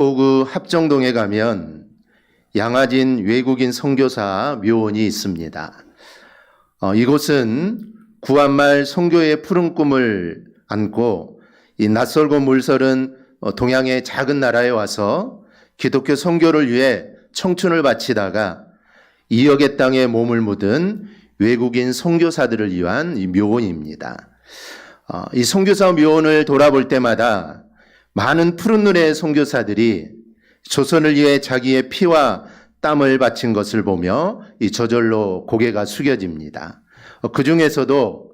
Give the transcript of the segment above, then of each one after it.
포구 합정동에 가면 양화진 외국인 선교사 묘원이 있습니다. 이곳은 구한말 선교의 푸른 꿈을 안고 이 낯설고 물설은 동양의 작은 나라에 와서 기독교 선교를 위해 청춘을 바치다가 2억의 땅에 몸을 묻은 외국인 선교사들을 위한 이 묘원입니다. 이 선교사 묘원을 돌아볼 때마다 많은 푸른 눈의 선교사들이 조선을 위해 자기의 피와 땀을 바친 것을 보며 저절로 고개가 숙여집니다. 그 중에서도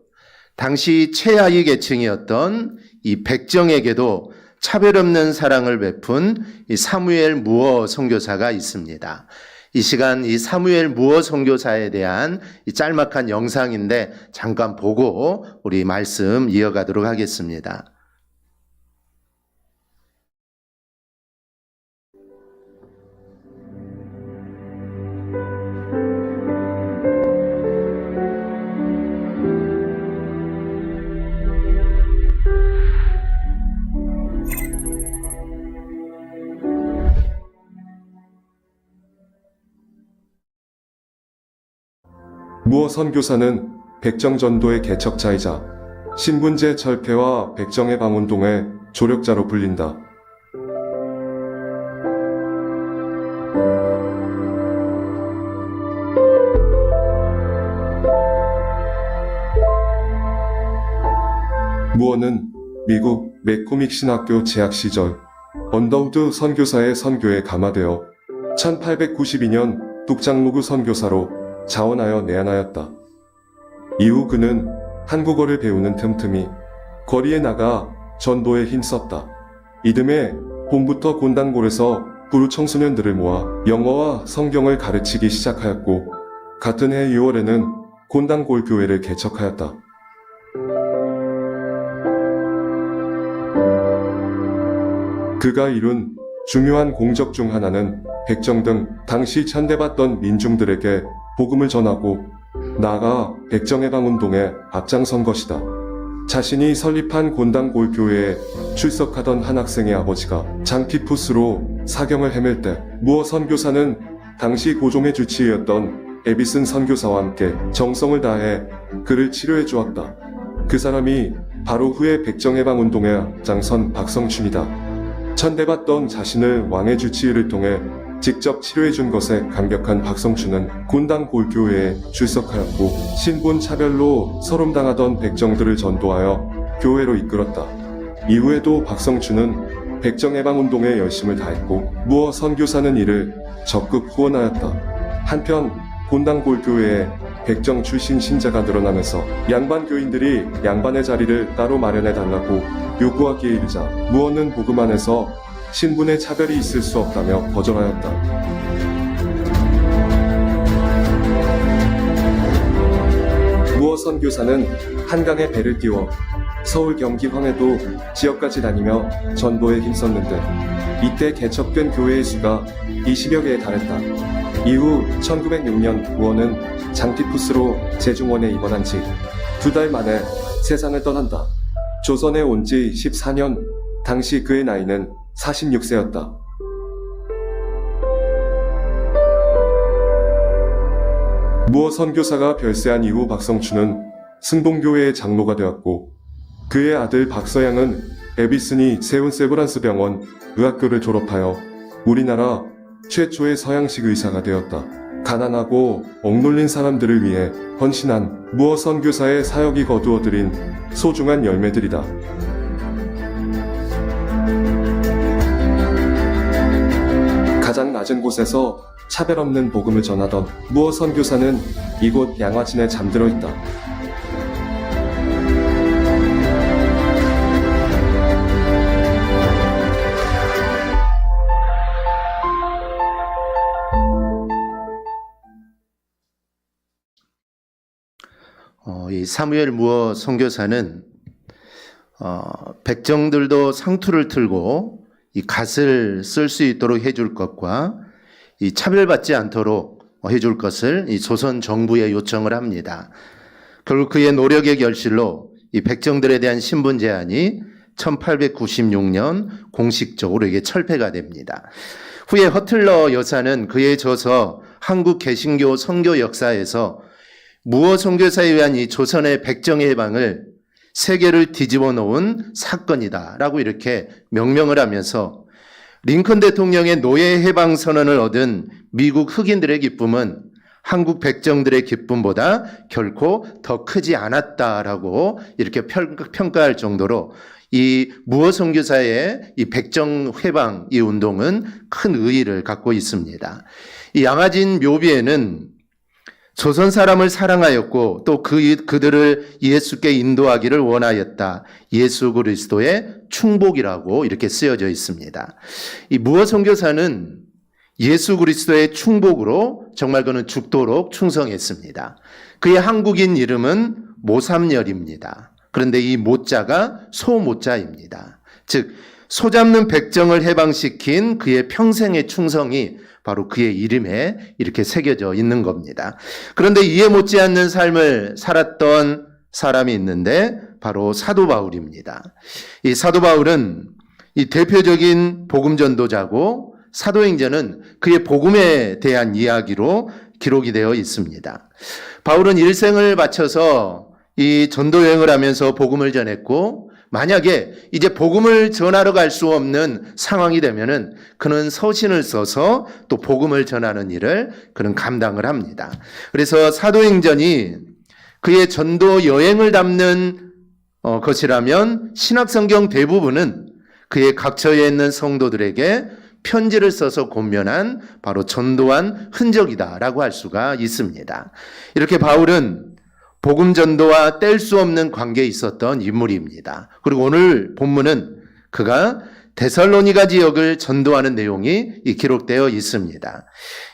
당시 최하위 계층이었던 이 백정에게도 차별 없는 사랑을 베푼 이 사무엘 무어 선교사가 있습니다. 이 시간 이 사무엘 무어 선교사에 대한 이 짤막한 영상인데 잠깐 보고 우리 말씀 이어가도록 하겠습니다. 무어 선교사는 백정전도의 개척자이자 신분제 철폐와 백정의 방운동의 조력자로 불린다. 무어는 미국 맥코믹 신학교 재학 시절 언더우드 선교사의 선교에 감화되어 1892년 뚝장무구 선교사로 자원하여 내한하였다. 이후 그는 한국어를 배우는 틈틈이 거리에 나가 전도에 힘썼다. 이듬해 봄부터 곤단골에서 부루 청소년들을 모아 영어와 성경을 가르치기 시작하였고 같은 해 6월에는 곤단골 교회를 개척하였다. 그가 이룬 중요한 공적 중 하나는 백정 등 당시 천대받던 민중들에게 복음을 전하고 나아가 백정의 방운동에 앞장선 것이다. 자신이 설립한 곤단골 교회에 출석하던 한 학생의 아버지가 장티푸스로 사경을 헤맬 때 무어 선교사는 당시 고종의 주치의였던 에비슨 선교사와 함께 정성을 다해 그를 치료해 주었다. 그 사람이 바로 후에 백정의 방운동에 앞장선 박성춘이다. 천대받던 자신을 왕의 주치의를 통해 직접 치료해준 것에 감격한 박성춘은 곤단골교회에 출석하였고 신분 차별로 서름당하던 백정들을 전도하여 교회로 이끌었다. 이후에도 박성춘은 백정해방운동에 열심을 다했고 무어 선교사는 이를 적극 후원하였다. 한편 곤단골교회에 백정 출신 신자가 늘어나면서 양반 교인들이 양반의 자리를 따로 마련해달라고 요구하기에 이르자 무어는 복음 안에서 신분의 차별이 있을 수 없다며 거절하였다. 무어 선교사는 한강에 배를 띄워 서울 경기 황해도 지역까지 다니며 전도에 힘썼는데 이때 개척된 교회의 수가 20여 개에 달했다. 이후 1906년 무어는 장티푸스로 제중원에 입원한 지 2달 만에 세상을 떠난다. 조선에 온 지 14년, 당시 그의 나이는 46세였다. 무어 선교사가 별세한 이후 박성춘은 승봉교회의 장로가 되었고 그의 아들 박서양은 에비슨이 세운 세브란스 병원 의학교를 졸업하여 우리나라 최초의 서양식 의사가 되었다. 가난하고 억눌린 사람들을 위해 헌신한 무어 선교사의 사역이 거두어들인 소중한 열매들이다. 가장 낮은 곳에서 차별 없는 복음을 전하던 무어 선교사는 이곳 양화진에 잠들어 있다. 이 사무엘 무어 선교사는 백정들도 상투를 틀고 이 갓을 쓸 수 있도록 해줄 것과 이 차별받지 않도록 해줄 것을 이 조선 정부에 요청을 합니다. 결국 그의 노력의 결실로 이 백정들에 대한 신분 제한이 1896년 공식적으로 이게 철폐가 됩니다. 후에 허틀러 여사는 그에 져서 한국 개신교 선교 역사에서 무어 선교사에 의한 이 조선의 백정의 해방을 세계를 뒤집어 놓은 사건이다라고 이렇게 명명을 하면서 링컨 대통령의 노예 해방 선언을 얻은 미국 흑인들의 기쁨은 한국 백정들의 기쁨보다 결코 더 크지 않았다라고 이렇게 평가할 정도로 이 무어 선교사의 이 백정 해방 이 운동은 큰 의의를 갖고 있습니다. 이 양화진 묘비에는 조선 사람을 사랑하였고 또 그들을 예수께 인도하기를 원하였다. 예수 그리스도의 충복이라고 이렇게 쓰여져 있습니다. 이 무어 선교사는 예수 그리스도의 충복으로 정말 그는 죽도록 충성했습니다. 그의 한국인 이름은 모삼열입니다. 그런데 이 모자가 소모자입니다. 즉 소잡는 백정을 해방시킨 그의 평생의 충성이 바로 그의 이름에 이렇게 새겨져 있는 겁니다. 그런데 이에 못지않는 삶을 살았던 사람이 있는데 바로 사도 바울입니다. 이 사도 바울은 이 대표적인 복음 전도자고 사도행전은 그의 복음에 대한 이야기로 기록이 되어 있습니다. 바울은 일생을 바쳐서 이 전도 여행을 하면서 복음을 전했고 만약에 이제 복음을 전하러 갈 수 없는 상황이 되면은 그는 서신을 써서 또 복음을 전하는 일을 그는 감당을 합니다. 그래서 사도행전이 그의 전도 여행을 담는 것이라면 신약성경 대부분은 그의 각처에 있는 성도들에게 편지를 써서 권면한 바로 전도한 흔적이다라고 할 수가 있습니다. 이렇게 바울은 복음 전도와 뗄 수 없는 관계에 있었던 인물입니다. 그리고 오늘 본문은 그가 데살로니가 지역을 전도하는 내용이 기록되어 있습니다.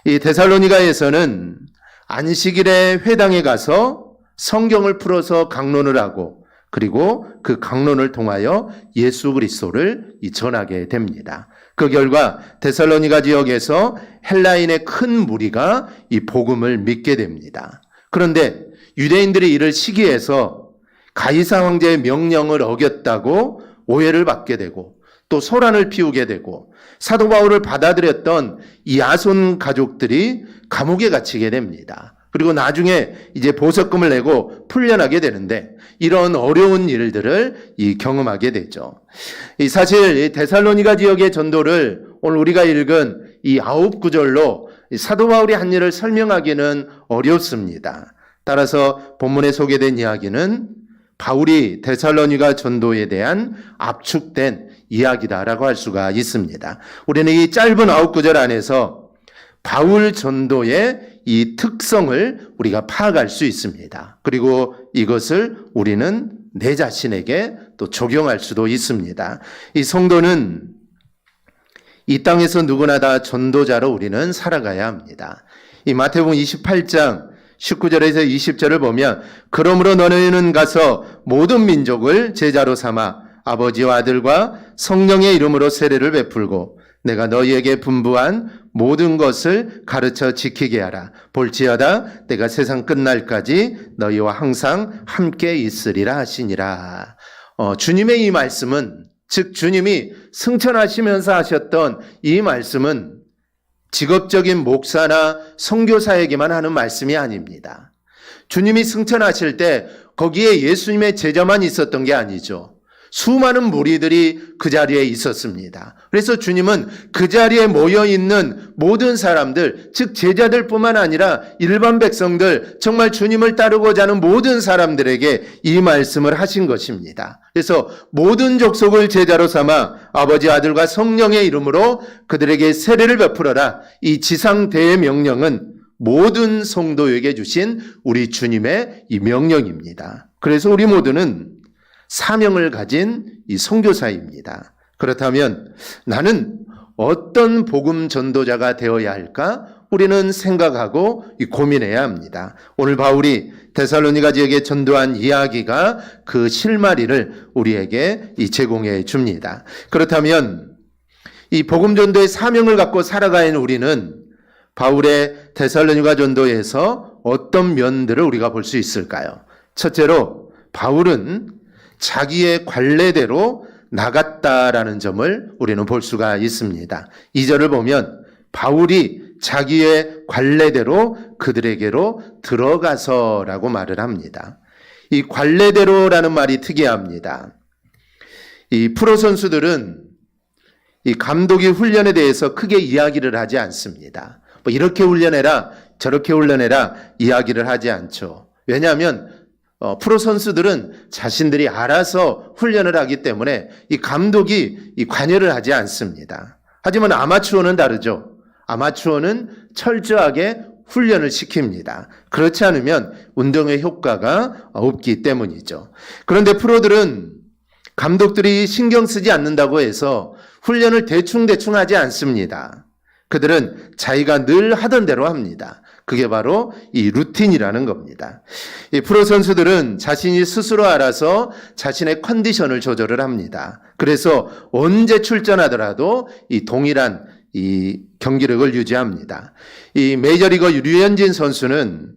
이 데살로니가에서는 안식일에 회당에 가서 성경을 풀어서 강론을 하고 그리고 그 강론을 통하여 예수 그리스도를 전하게 됩니다. 그 결과 데살로니가 지역에서 헬라인의 큰 무리가 이 복음을 믿게 됩니다. 그런데 유대인들이 이를 시기해서 가이사 황제의 명령을 어겼다고 오해를 받게 되고 또 소란을 피우게 되고 사도 바울을 받아들였던 이 야손 가족들이 감옥에 갇히게 됩니다. 그리고 나중에 이제 보석금을 내고 풀려나게 되는데 이런 어려운 일들을 경험하게 되죠. 사실 이 데살로니가 지역의 전도를 오늘 우리가 읽은 이 9구절로 사도 바울이 한 일을 설명하기는 어렵습니다. 따라서 본문에 소개된 이야기는 바울이 데살로니가 전도에 대한 압축된 이야기다라고 할 수가 있습니다. 우리는 이 짧은 9구절 안에서 바울 전도의 이 특성을 우리가 파악할 수 있습니다. 그리고 이것을 우리는 내 자신에게 또 적용할 수도 있습니다. 이 성도는 이 땅에서 누구나 다 전도자로 우리는 살아가야 합니다. 이 마태복음 28장 19절에서 20절을 보면 그러므로 너희는 가서 모든 민족을 제자로 삼아 아버지와 아들과 성령의 이름으로 세례를 베풀고 내가 너희에게 분부한 모든 것을 가르쳐 지키게 하라. 볼지어다 내가 세상 끝날까지 너희와 항상 함께 있으리라 하시니라. 주님의 이 말씀은 즉 주님이 승천하시면서 하셨던 이 말씀은 직업적인 목사나 선교사에게만 하는 말씀이 아닙니다. 주님이 승천하실 때 거기에 예수님의 제자만 있었던 게 아니죠. 수많은 무리들이 그 자리에 있었습니다. 그래서 주님은 그 자리에 모여있는 모든 사람들, 즉 제자들뿐만 아니라 일반 백성들, 정말 주님을 따르고자 하는 모든 사람들에게 이 말씀을 하신 것입니다. 그래서 모든 족속을 제자로 삼아 아버지, 아들과 성령의 이름으로 그들에게 세례를 베풀어라. 이 지상 대명령은 모든 성도에게 주신 우리 주님의 이 명령입니다. 그래서 우리 모두는 사명을 가진 이 선교사입니다. 그렇다면 나는 어떤 복음 전도자가 되어야 할까? 우리는 생각하고 고민해야 합니다. 오늘 바울이 데살로니가 지역에 전도한 이야기가 그 실마리를 우리에게 제공해 줍니다. 그렇다면 이 복음 전도의 사명을 갖고 살아가는 우리는 바울의 데살로니가 전도에서 어떤 면들을 우리가 볼 수 있을까요? 첫째로 바울은 자기의 관례대로 나갔다라는 점을 우리는 볼 수가 있습니다. 2절을 보면 바울이 자기의 관례대로 그들에게로 들어가서라고 말을 합니다. 이 관례대로라는 말이 특이합니다. 이 프로 선수들은 이 감독이 훈련에 대해서 크게 이야기를 하지 않습니다. 뭐 이렇게 훈련해라, 저렇게 훈련해라 이야기를 하지 않죠. 왜냐하면 프로 선수들은 자신들이 알아서 훈련을 하기 때문에 이 감독이 이 관여를 하지 않습니다. 하지만 아마추어는 다르죠. 아마추어는 철저하게 훈련을 시킵니다. 그렇지 않으면 운동의 효과가 없기 때문이죠. 그런데 프로들은 감독들이 신경 쓰지 않는다고 해서 훈련을 대충 하지 않습니다. 그들은 자기가 늘 하던 대로 합니다. 그게 바로 이 루틴이라는 겁니다. 이 프로 선수들은 자신이 스스로 알아서 자신의 컨디션을 조절을 합니다. 그래서 언제 출전하더라도 이 동일한 이 경기력을 유지합니다. 이 메이저리거 류현진 선수는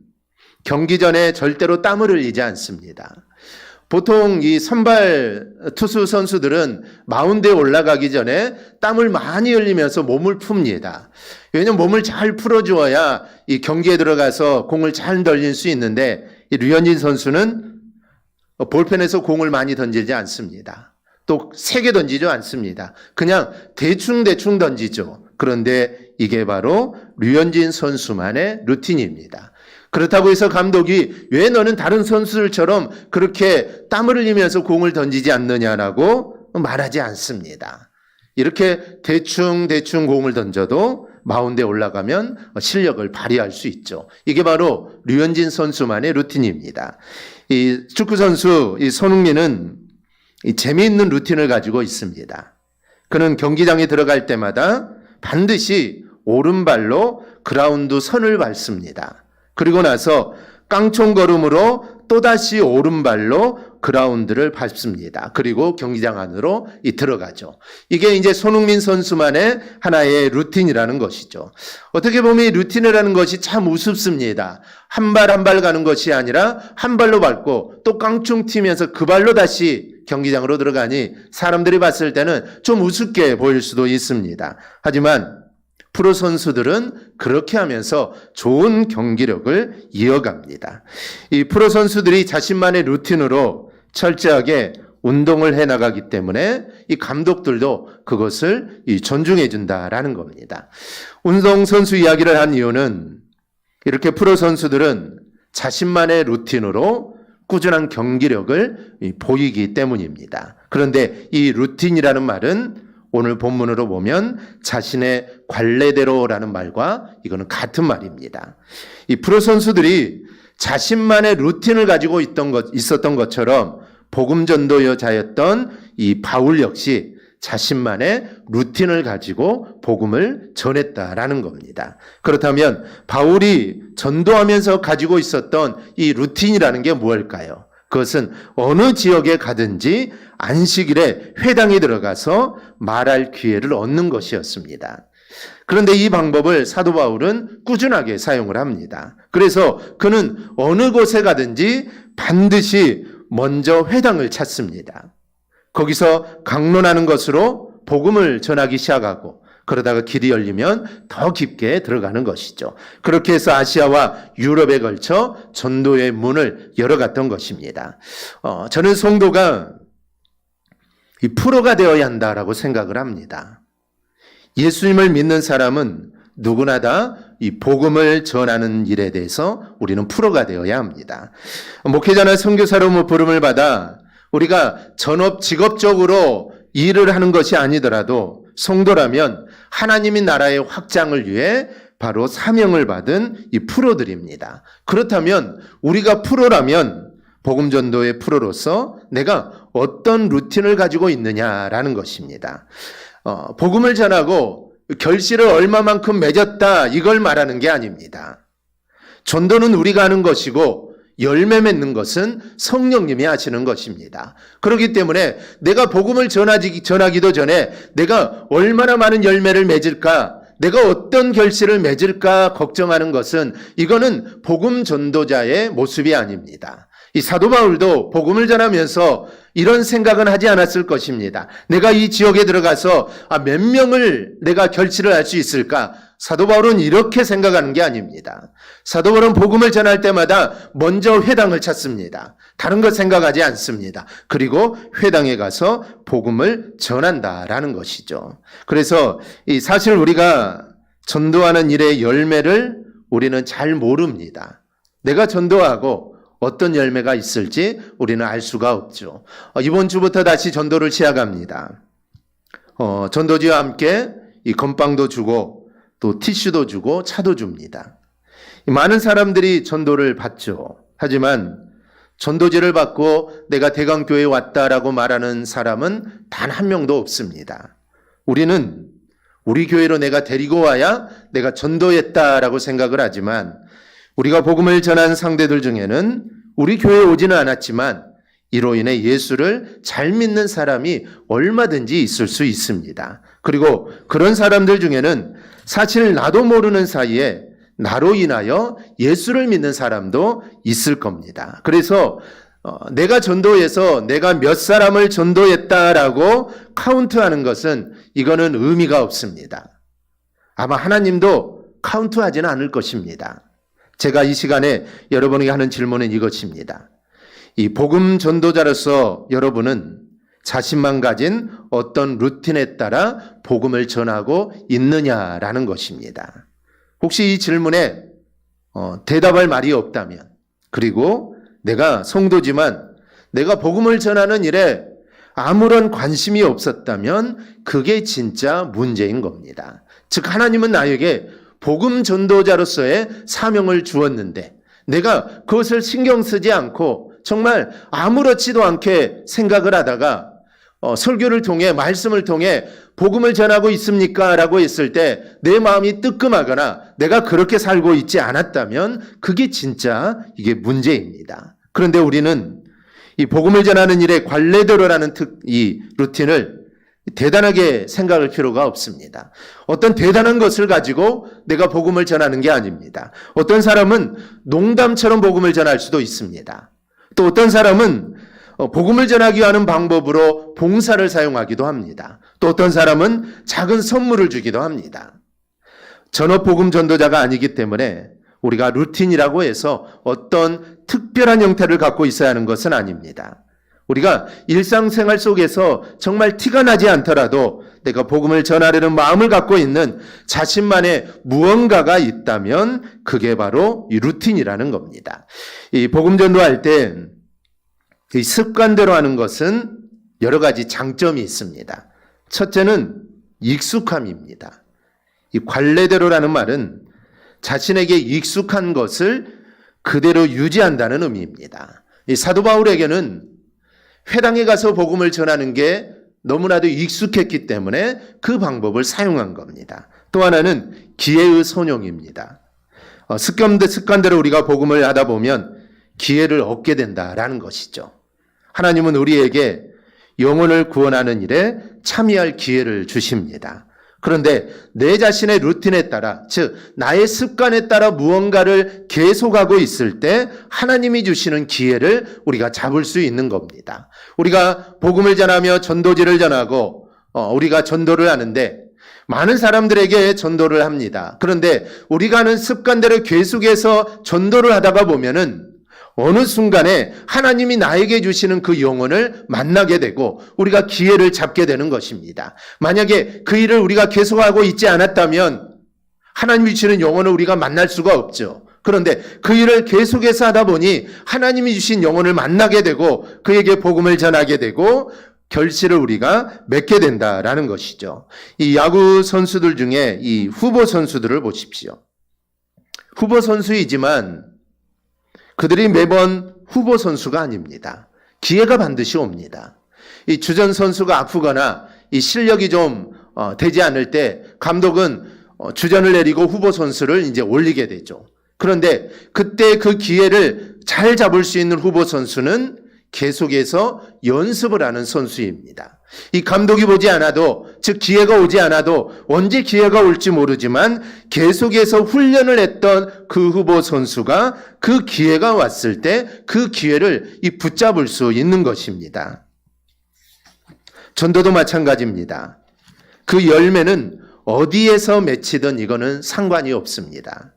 경기 전에 절대로 땀을 흘리지 않습니다. 보통 이 선발 투수 선수들은 마운드에 올라가기 전에 땀을 많이 흘리면서 몸을 풉니다. 왜냐하면 몸을 잘 풀어주어야 이 경기에 들어가서 공을 잘 던질 수 있는데 이 류현진 선수는 볼펜에서 공을 많이 던지지 않습니다. 또 세게 던지지 않습니다. 그냥 대충 던지죠. 그런데 이게 바로 류현진 선수만의 루틴입니다. 그렇다고 해서 감독이 왜 너는 다른 선수들처럼 그렇게 땀을 흘리면서 공을 던지지 않느냐라고 말하지 않습니다. 이렇게 대충 공을 던져도 마운드에 올라가면 실력을 발휘할 수 있죠. 이게 바로 류현진 선수만의 루틴입니다. 이 축구 선수 이 손흥민은 이 재미있는 루틴을 가지고 있습니다. 그는 경기장에 들어갈 때마다 반드시 오른발로 그라운드 선을 밟습니다. 그리고 나서 깡총걸음으로 또다시 오른발로 그라운드를 밟습니다. 그리고 경기장 안으로 들어가죠. 이게 이제 손흥민 선수만의 하나의 루틴이라는 것이죠. 어떻게 보면 이 루틴이라는 것이 참 우습습니다. 한 발 한 발 가는 것이 아니라 한 발로 밟고 또 깡총 튀면서 그 발로 다시 경기장으로 들어가니 사람들이 봤을 때는 좀 우습게 보일 수도 있습니다. 하지만 프로 선수들은 그렇게 하면서 좋은 경기력을 이어갑니다. 이 프로 선수들이 자신만의 루틴으로 철저하게 운동을 해나가기 때문에 이 감독들도 그것을 존중해 준다라는 겁니다. 운동선수 이야기를 한 이유는 이렇게 프로 선수들은 자신만의 루틴으로 꾸준한 경기력을 보이기 때문입니다. 그런데 이 루틴이라는 말은 오늘 본문으로 보면 자신의 관례대로라는 말과 이거는 같은 말입니다. 이 프로 선수들이 자신만의 루틴을 가지고 있었던 것처럼 복음 전도자였던 이 바울 역시 자신만의 루틴을 가지고 복음을 전했다라는 겁니다. 그렇다면 바울이 전도하면서 가지고 있었던 이 루틴이라는 게 무엇일까요? 그것은 어느 지역에 가든지 안식일에 회당에 들어가서 말할 기회를 얻는 것이었습니다. 그런데 이 방법을 사도 바울은 꾸준하게 사용을 합니다. 그래서 그는 어느 곳에 가든지 반드시 먼저 회당을 찾습니다. 거기서 강론하는 것으로 복음을 전하기 시작하고 그러다가 길이 열리면 더 깊게 들어가는 것이죠. 그렇게 해서 아시아와 유럽에 걸쳐 전도의 문을 열어갔던 것입니다. 저는 성도가 이 프로가 되어야 한다라고 생각을 합니다. 예수님을 믿는 사람은 누구나 다 이 복음을 전하는 일에 대해서 우리는 프로가 되어야 합니다. 목회자나 선교사로 부름을 받아 우리가 전업 직업적으로 일을 하는 것이 아니더라도 성도라면 하나님의 나라의 확장을 위해 바로 사명을 받은 이 프로들입니다. 그렇다면 우리가 프로라면 복음 전도의 프로로서 내가 어떤 루틴을 가지고 있느냐라는 것입니다. 복음을 전하고 결실을 얼마만큼 맺었다 이걸 말하는 게 아닙니다. 전도는 우리가 하는 것이고 열매 맺는 것은 성령님이 하시는 것입니다. 그렇기 때문에 내가 복음을 전하기도 전에 내가 얼마나 많은 열매를 맺을까, 내가 어떤 결실을 맺을까 걱정하는 것은 이거는 복음 전도자의 모습이 아닙니다. 이 사도 바울도 복음을 전하면서 이런 생각은 하지 않았을 것입니다. 내가 이 지역에 들어가서 몇 명을 내가 결치를 할 수 있을까? 사도 바울은 이렇게 생각하는 게 아닙니다. 사도 바울은 복음을 전할 때마다 먼저 회당을 찾습니다. 다른 것 생각하지 않습니다. 그리고 회당에 가서 복음을 전한다라는 것이죠. 그래서 사실 우리가 전도하는 일의 열매를 우리는 잘 모릅니다. 내가 전도하고 어떤 열매가 있을지 우리는 알 수가 없죠. 이번 주부터 다시 전도를 시작합니다. 전도지와 함께 이 건빵도 주고 또 티슈도 주고 차도 줍니다. 많은 사람들이 전도를 받죠. 하지만 전도지를 받고 내가 대강교회에 왔다라고 말하는 사람은 단 한 명도 없습니다. 우리는 우리 교회로 내가 데리고 와야 내가 전도했다라고 생각을 하지만 우리가 복음을 전한 상대들 중에는 우리 교회에 오지는 않았지만 이로 인해 예수를 잘 믿는 사람이 얼마든지 있을 수 있습니다. 그리고 그런 사람들 중에는 사실 나도 모르는 사이에 나로 인하여 예수를 믿는 사람도 있을 겁니다. 그래서 내가 전도해서 내가 몇 사람을 전도했다라고 카운트하는 것은 이거는 의미가 없습니다. 아마 하나님도 카운트하지는 않을 것입니다. 제가 이 시간에 여러분에게 하는 질문은 이것입니다. 이 복음 전도자로서 여러분은 자신만 가진 어떤 루틴에 따라 복음을 전하고 있느냐라는 것입니다. 혹시 이 질문에 대답할 말이 없다면, 그리고 내가 성도지만 내가 복음을 전하는 일에 아무런 관심이 없었다면 그게 진짜 문제인 겁니다. 즉 하나님은 나에게 복음 전도자로서의 사명을 주었는데 내가 그것을 신경 쓰지 않고 정말 아무렇지도 않게 생각을 하다가 설교를 통해 말씀을 통해 복음을 전하고 있습니까? 라고 했을 때 내 마음이 뜨끔하거나 내가 그렇게 살고 있지 않았다면 그게 진짜 이게 문제입니다. 그런데 우리는 이 복음을 전하는 일에 관례대로라는 이 루틴을 대단하게 생각할 필요가 없습니다. 어떤 대단한 것을 가지고 내가 복음을 전하는 게 아닙니다. 어떤 사람은 농담처럼 복음을 전할 수도 있습니다. 또 어떤 사람은 복음을 전하기 위한 방법으로 봉사를 사용하기도 합니다. 또 어떤 사람은 작은 선물을 주기도 합니다. 전업 복음 전도자가 아니기 때문에 우리가 루틴이라고 해서 어떤 특별한 형태를 갖고 있어야 하는 것은 아닙니다. 우리가 일상생활 속에서 정말 티가 나지 않더라도 내가 복음을 전하려는 마음을 갖고 있는 자신만의 무언가가 있다면 그게 바로 이 루틴이라는 겁니다. 이 복음 전도할 때 이 습관대로 하는 것은 여러 가지 장점이 있습니다. 첫째는 익숙함입니다. 이 관례대로라는 말은 자신에게 익숙한 것을 그대로 유지한다는 의미입니다. 이 사도 바울에게는 회당에 가서 복음을 전하는 게 너무나도 익숙했기 때문에 그 방법을 사용한 겁니다. 또 하나는 기회의 선용입니다. 습관대로 우리가 복음을 하다 보면 기회를 얻게 된다라는 것이죠. 하나님은 우리에게 영혼을 구원하는 일에 참여할 기회를 주십니다. 그런데 내 자신의 루틴에 따라, 즉 나의 습관에 따라 무언가를 계속하고 있을 때 하나님이 주시는 기회를 우리가 잡을 수 있는 겁니다. 우리가 복음을 전하며 전도지를 전하고 우리가 전도를 하는데 많은 사람들에게 전도를 합니다. 그런데 우리가 하는 습관대로 계속해서 전도를 하다가 보면은 어느 순간에 하나님이 나에게 주시는 그 영혼을 만나게 되고 우리가 기회를 잡게 되는 것입니다. 만약에 그 일을 우리가 계속하고 있지 않았다면 하나님이 주시는 영혼을 우리가 만날 수가 없죠. 그런데 그 일을 계속해서 하다 보니 하나님이 주신 영혼을 만나게 되고 그에게 복음을 전하게 되고 결실을 우리가 맺게 된다라는 것이죠. 이 야구 선수들 중에 이 후보 선수들을 보십시오. 후보 선수이지만 그들이 매번 후보 선수가 아닙니다. 기회가 반드시 옵니다. 이 주전 선수가 아프거나 이 실력이 좀 되지 않을 때 감독은 주전을 내리고 후보 선수를 이제 올리게 되죠. 그런데 그때 그 기회를 잘 잡을 수 있는 후보 선수는 계속해서 연습을 하는 선수입니다. 이 감독이 보지 않아도, 즉 기회가 오지 않아도 언제 기회가 올지 모르지만 계속해서 훈련을 했던 그 후보 선수가 그 기회가 왔을 때 그 기회를 붙잡을 수 있는 것입니다. 전도도 마찬가지입니다. 그 열매는 어디에서 맺히든 이거는 상관이 없습니다.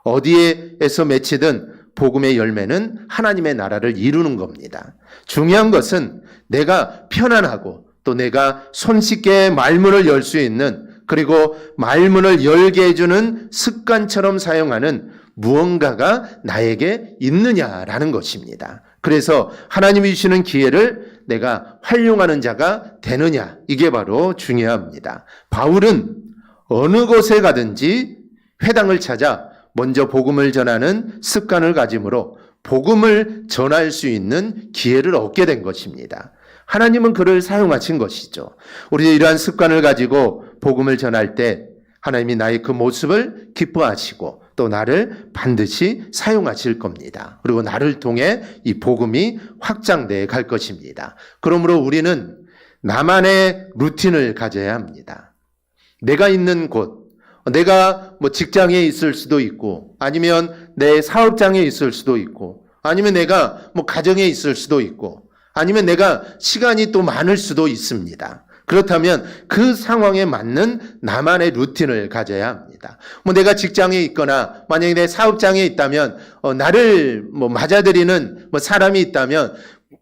어디에서 맺히든 복음의 열매는 하나님의 나라를 이루는 겁니다. 중요한 것은 내가 편안하고 또 내가 손쉽게 말문을 열 수 있는, 그리고 말문을 열게 해주는 습관처럼 사용하는 무언가가 나에게 있느냐라는 것입니다. 그래서 하나님이 주시는 기회를 내가 활용하는 자가 되느냐, 이게 바로 중요합니다. 바울은 어느 곳에 가든지 회당을 찾아 먼저 복음을 전하는 습관을 가짐으로 복음을 전할 수 있는 기회를 얻게 된 것입니다. 하나님은 그를 사용하신 것이죠. 우리도 이러한 습관을 가지고 복음을 전할 때 하나님이 나의 그 모습을 기뻐하시고 또 나를 반드시 사용하실 겁니다. 그리고 나를 통해 이 복음이 확장되어 갈 것입니다. 그러므로 우리는 나만의 루틴을 가져야 합니다. 내가 있는 곳, 내가 직장에 있을 수도 있고, 아니면 내 사업장에 있을 수도 있고, 아니면 내가 가정에 있을 수도 있고, 아니면 내가 시간이 또 많을 수도 있습니다. 그렇다면 그 상황에 맞는 나만의 루틴을 가져야 합니다. 내가 직장에 있거나 만약에 내 사업장에 있다면 나를 맞아들이는 사람이 있다면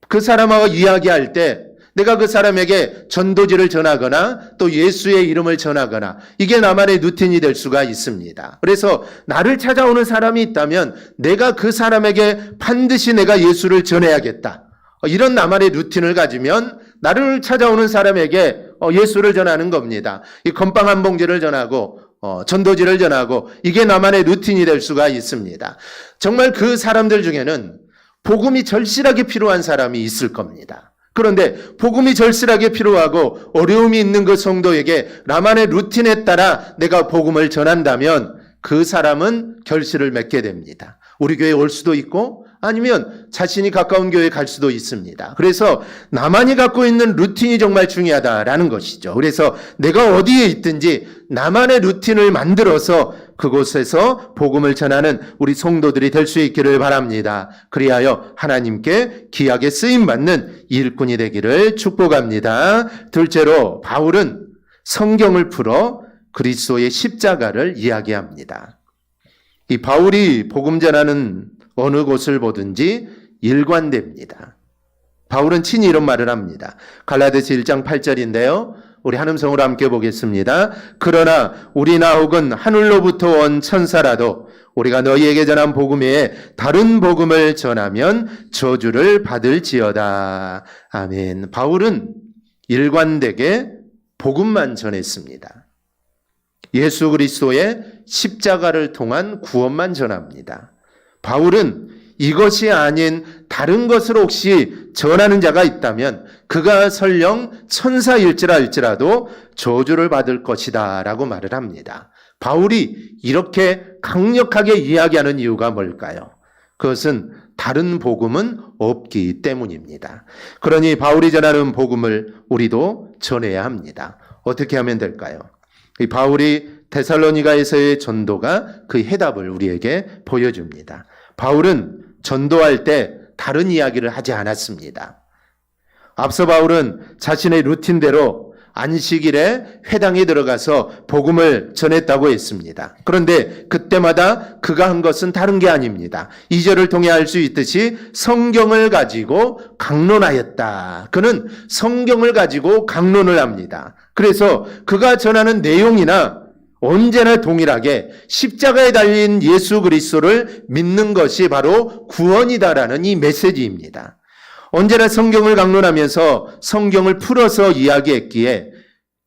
그 사람하고 이야기할 때 내가 그 사람에게 전도지를 전하거나 또 예수의 이름을 전하거나, 이게 나만의 루틴이 될 수가 있습니다. 그래서 나를 찾아오는 사람이 있다면 내가 그 사람에게 반드시 내가 예수를 전해야겠다, 이런 나만의 루틴을 가지면 나를 찾아오는 사람에게 예수를 전하는 겁니다. 이 건빵 한 봉지를 전하고 전도지를 전하고, 이게 나만의 루틴이 될 수가 있습니다. 정말 그 사람들 중에는 복음이 절실하게 필요한 사람이 있을 겁니다. 그런데 복음이 절실하게 필요하고 어려움이 있는 그 성도에게 나만의 루틴에 따라 내가 복음을 전한다면 그 사람은 결실을 맺게 됩니다. 우리 교회에 올 수도 있고 아니면 자신이 가까운 교회에 갈 수도 있습니다. 그래서 나만이 갖고 있는 루틴이 정말 중요하다라는 것이죠. 그래서 내가 어디에 있든지 나만의 루틴을 만들어서 그곳에서 복음을 전하는 우리 성도들이 될 수 있기를 바랍니다. 그리하여 하나님께 귀하게 쓰임받는 일꾼이 되기를 축복합니다. 둘째로 바울은 성경을 풀어 그리스도의 십자가를 이야기합니다. 이 바울이 복음 전하는 어느 곳을 보든지 일관됩니다. 바울은 친히 이런 말을 합니다. 갈라디아서 1장 8절인데요. 우리 한음성으로 함께 보겠습니다. 그러나 우리 나혹은 하늘로부터 온 천사라도 우리가 너희에게 전한 복음 외에 다른 복음을 전하면 저주를 받을지어다. 아멘. 바울은 일관되게 복음만 전했습니다. 예수 그리스도의 십자가를 통한 구원만 전합니다. 바울은 이것이 아닌 다른 것을 혹시 전하는 자가 있다면 그가 설령 천사일지라도 저주를 받을 것이다 라고 말을 합니다. 바울이 이렇게 강력하게 이야기하는 이유가 뭘까요? 그것은 다른 복음은 없기 때문입니다. 그러니 바울이 전하는 복음을 우리도 전해야 합니다. 어떻게 하면 될까요? 이 바울이 데살로니가에서의 전도가 그 해답을 우리에게 보여줍니다. 바울은 전도할 때 다른 이야기를 하지 않았습니다. 앞서 바울은 자신의 루틴대로 안식일에 회당에 들어가서 복음을 전했다고 했습니다. 그런데 그때마다 그가 한 것은 다른 게 아닙니다. 2절을 통해 알 수 있듯이 성경을 가지고 강론하였다. 그는 성경을 가지고 강론을 합니다. 그래서 그가 전하는 내용이나 언제나 동일하게 십자가에 달린 예수 그리스도를 믿는 것이 바로 구원이다라는 이 메시지입니다. 언제나 성경을 강론하면서 성경을 풀어서 이야기했기에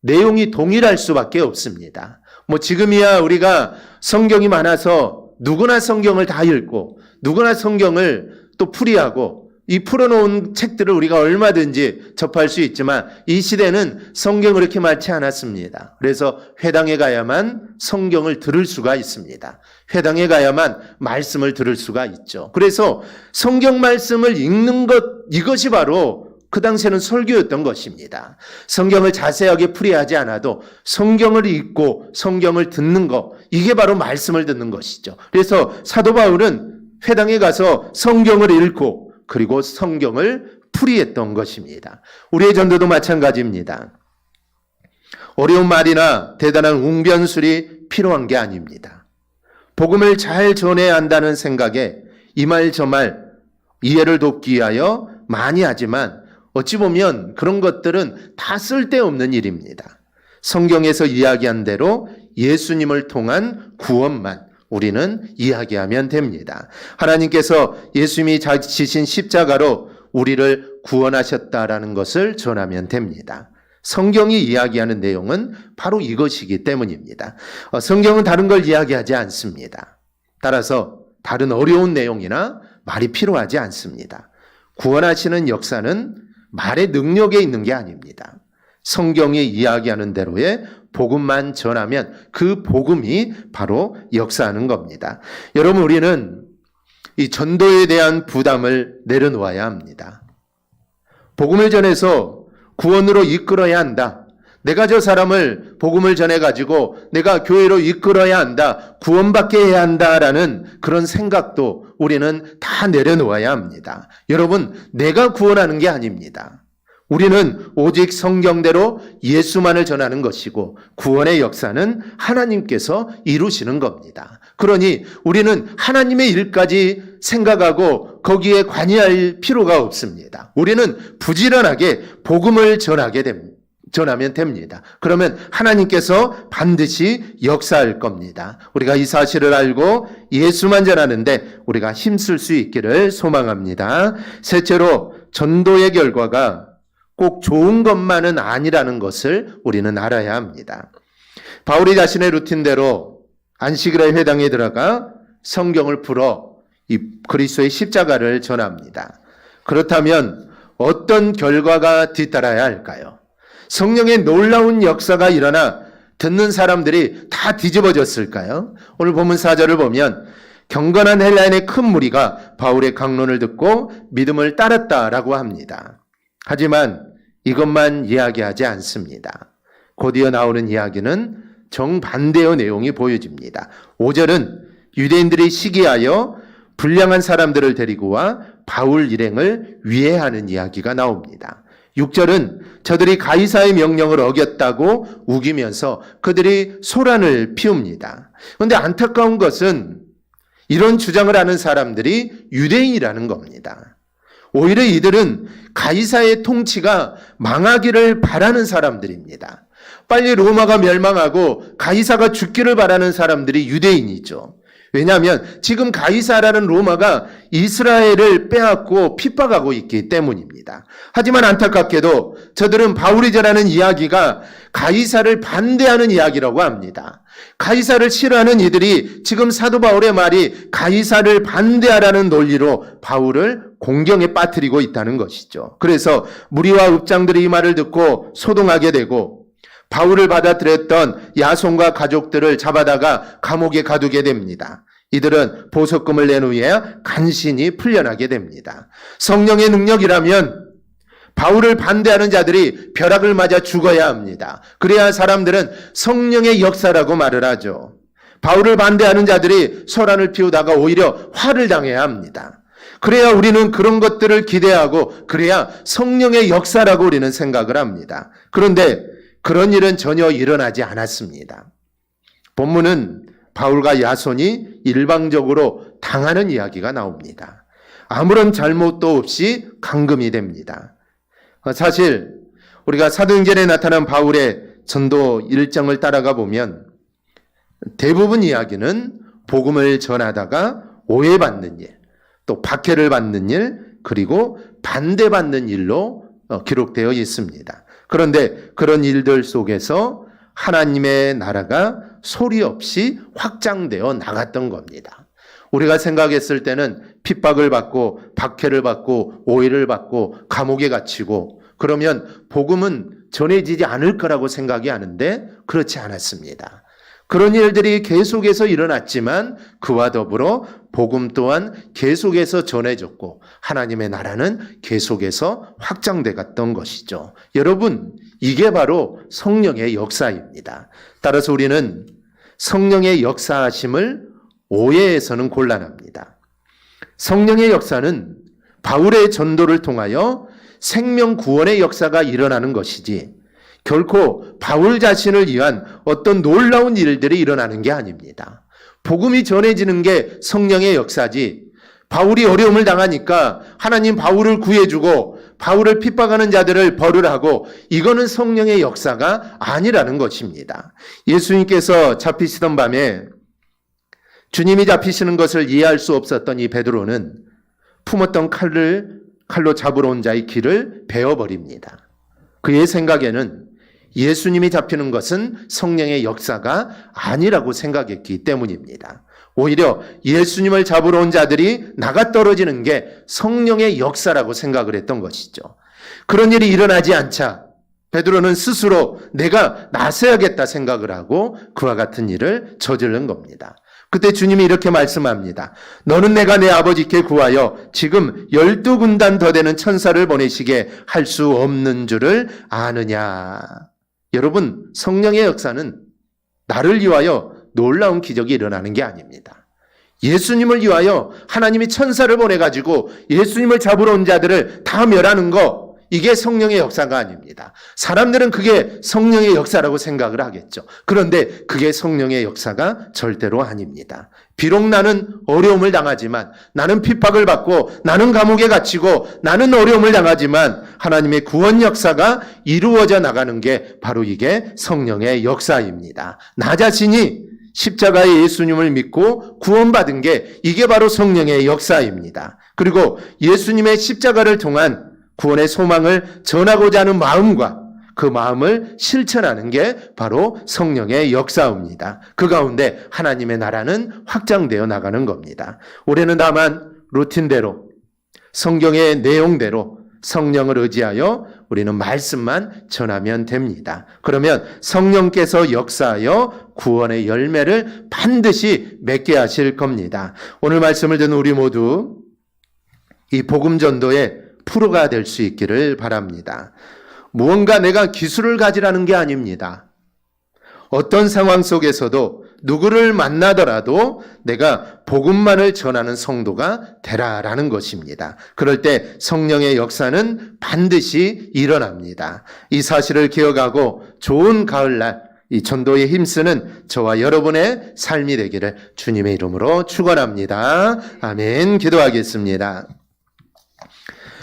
내용이 동일할 수밖에 없습니다. 지금이야 우리가 성경이 많아서 누구나 성경을 다 읽고 누구나 성경을 또 풀이하고 이 풀어놓은 책들을 우리가 얼마든지 접할 수 있지만 이 시대는 성경이 그렇게 많지 않았습니다. 그래서 회당에 가야만 성경을 들을 수가 있습니다. 회당에 가야만 말씀을 들을 수가 있죠. 그래서 성경 말씀을 읽는 것, 이것이 바로 그 당시에는 설교였던 것입니다. 성경을 자세하게 풀이하지 않아도 성경을 읽고 성경을 듣는 것, 이게 바로 말씀을 듣는 것이죠. 그래서 사도 바울은 회당에 가서 성경을 읽고 그리고 성경을 풀이했던 것입니다. 우리의 전도도 마찬가지입니다. 어려운 말이나 대단한 웅변술이 필요한 게 아닙니다. 복음을 잘 전해야 한다는 생각에 이 말 저 말 이해를 돕기 위하여 많이 하지만 어찌 보면 그런 것들은 다 쓸데없는 일입니다. 성경에서 이야기한 대로 예수님을 통한 구원만 우리는 이야기하면 됩니다. 하나님께서 예수님이 지신 십자가로 우리를 구원하셨다라는 것을 전하면 됩니다. 성경이 이야기하는 내용은 바로 이것이기 때문입니다. 성경은 다른 걸 이야기하지 않습니다. 따라서 다른 어려운 내용이나 말이 필요하지 않습니다. 구원하시는 역사는 말의 능력에 있는 게 아닙니다. 성경이 이야기하는 대로의 복음만 전하면 그 복음이 바로 역사하는 겁니다. 여러분, 우리는 이 전도에 대한 부담을 내려놓아야 합니다. 복음을 전해서 구원으로 이끌어야 한다. 내가 저 사람을 복음을 전해가지고 내가 교회로 이끌어야 한다. 구원받게 해야 한다라는 그런 생각도 우리는 다 내려놓아야 합니다. 여러분, 내가 구원하는 게 아닙니다. 우리는 오직 성경대로 예수만을 전하는 것이고 구원의 역사는 하나님께서 이루시는 겁니다. 그러니 우리는 하나님의 일까지 생각하고 거기에 관여할 필요가 없습니다. 우리는 부지런하게 복음을 전하면 됩니다. 그러면 하나님께서 반드시 역사할 겁니다. 우리가 이 사실을 알고 예수만 전하는데 우리가 힘쓸 수 있기를 소망합니다. 셋째로, 전도의 결과가 꼭 좋은 것만은 아니라는 것을 우리는 알아야 합니다. 바울이 자신의 루틴대로 안식일의 회당에 들어가 성경을 풀어 이 그리스도의 십자가를 전합니다. 그렇다면 어떤 결과가 뒤따라야 할까요? 성령의 놀라운 역사가 일어나 듣는 사람들이 다 뒤집어졌을까요? 오늘 본문 4절을 보면 경건한 헬라인의 큰 무리가 바울의 강론을 듣고 믿음을 따랐다라고 합니다. 하지만 이것만 이야기하지 않습니다. 곧이어 나오는 이야기는 정반대의 내용이 보여집니다. 5절은 유대인들이 시기하여 불량한 사람들을 데리고 와 바울 일행을 위해하는 이야기가 나옵니다. 6절은 저들이 가이사의 명령을 어겼다고 우기면서 그들이 소란을 피웁니다. 그런데 안타까운 것은 이런 주장을 하는 사람들이 유대인이라는 겁니다. 오히려 이들은 가이사의 통치가 망하기를 바라는 사람들입니다. 빨리 로마가 멸망하고 가이사가 죽기를 바라는 사람들이 유대인이죠. 왜냐하면 지금 가이사라는 로마가 이스라엘을 빼앗고 핍박하고 있기 때문입니다. 하지만 안타깝게도 저들은 바울이 전하는 이야기가 가이사를 반대하는 이야기라고 합니다. 가이사를 싫어하는 이들이 지금 사도 바울의 말이 가이사를 반대하라는 논리로 바울을 공경에 빠뜨리고 있다는 것이죠. 그래서 무리와 읍장들이 이 말을 듣고 소동하게 되고 바울을 받아들였던 야손과 가족들을 잡아다가 감옥에 가두게 됩니다. 이들은 보석금을 낸 후에 간신히 풀려나게 됩니다. 성령의 능력이라면 바울을 반대하는 자들이 벼락을 맞아 죽어야 합니다. 그래야 사람들은 성령의 역사라고 말을 하죠. 바울을 반대하는 자들이 소란을 피우다가 오히려 화를 당해야 합니다. 그래야 우리는 그런 것들을 기대하고 그래야 성령의 역사라고 우리는 생각을 합니다. 그런데 그런 일은 전혀 일어나지 않았습니다. 본문은 바울과 야손이 일방적으로 당하는 이야기가 나옵니다. 아무런 잘못도 없이 감금이 됩니다. 사실 우리가 사도행전에 나타난 바울의 전도 일정을 따라가 보면 대부분 이야기는 복음을 전하다가 오해받는 일, 또 박해를 받는 일, 그리고 반대받는 일로 기록되어 있습니다. 그런데 그런 일들 속에서 하나님의 나라가 소리 없이 확장되어 나갔던 겁니다. 우리가 생각했을 때는 핍박을 받고 박해를 받고 오해를 받고 감옥에 갇히고 그러면 복음은 전해지지 않을 거라고 생각이 하는데 그렇지 않았습니다. 그런 일들이 계속해서 일어났지만 그와 더불어 복음 또한 계속해서 전해졌고 하나님의 나라는 계속해서 확장돼 갔던 것이죠. 여러분, 이게 바로 성령의 역사입니다. 따라서 우리는 성령의 역사하심을 오해해서는 곤란합니다. 성령의 역사는 바울의 전도를 통하여 생명 구원의 역사가 일어나는 것이지 결코 바울 자신을 위한 어떤 놀라운 일들이 일어나는 게 아닙니다. 복음이 전해지는 게 성령의 역사지 바울이 어려움을 당하니까 하나님 바울을 구해주고 바울을 핍박하는 자들을 벌을하고 이거는 성령의 역사가 아니라는 것입니다. 예수님께서 잡히시던 밤에 주님이 잡히시는 것을 이해할 수 없었던 이 베드로는 품었던 칼로 잡으러 온 자의 길을 베어버립니다. 그의 생각에는 예수님이 잡히는 것은 성령의 역사가 아니라고 생각했기 때문입니다. 오히려 예수님을 잡으러 온 자들이 나가 떨어지는 게 성령의 역사라고 생각을 했던 것이죠. 그런 일이 일어나지 않자 베드로는 스스로 내가 나서야겠다 생각을 하고 그와 같은 일을 저지른 겁니다. 그때 주님이 이렇게 말씀합니다. 너는 내가 내 아버지께 구하여 지금 12군단 더 되는 천사를 보내시게 할 수 없는 줄을 아느냐. 여러분, 성령의 역사는 나를 위하여 놀라운 기적이 일어나는 게 아닙니다. 예수님을 위하여 하나님이 천사를 보내가지고 예수님을 잡으러 온 자들을 다 멸하는 거, 이게 성령의 역사가 아닙니다. 사람들은 그게 성령의 역사라고 생각을 하겠죠. 그런데 그게 성령의 역사가 절대로 아닙니다. 비록 나는 어려움을 당하지만, 나는 핍박을 받고, 나는 감옥에 갇히고, 나는 어려움을 당하지만 하나님의 구원 역사가 이루어져 나가는 게 바로 이게 성령의 역사입니다. 나 자신이 십자가의 예수님을 믿고 구원받은 게 이게 바로 성령의 역사입니다. 그리고 예수님의 십자가를 통한 구원의 소망을 전하고자 하는 마음과 그 마음을 실천하는 게 바로 성령의 역사입니다. 그 가운데 하나님의 나라는 확장되어 나가는 겁니다. 올해는 다만 루틴대로 성경의 내용대로 성령을 의지하여 우리는 말씀만 전하면 됩니다. 그러면 성령께서 역사하여 구원의 열매를 반드시 맺게 하실 겁니다. 오늘 말씀을 듣는 우리 모두 이 복음 전도의 프로가 될 수 있기를 바랍니다. 무언가 내가 기술을 가지라는 게 아닙니다. 어떤 상황 속에서도 누구를 만나더라도 내가 복음만을 전하는 성도가 되라라는 것입니다. 그럴 때 성령의 역사는 반드시 일어납니다. 이 사실을 기억하고 좋은 가을날 이 전도에 힘쓰는 저와 여러분의 삶이 되기를 주님의 이름으로 축원합니다. 아멘. 기도하겠습니다.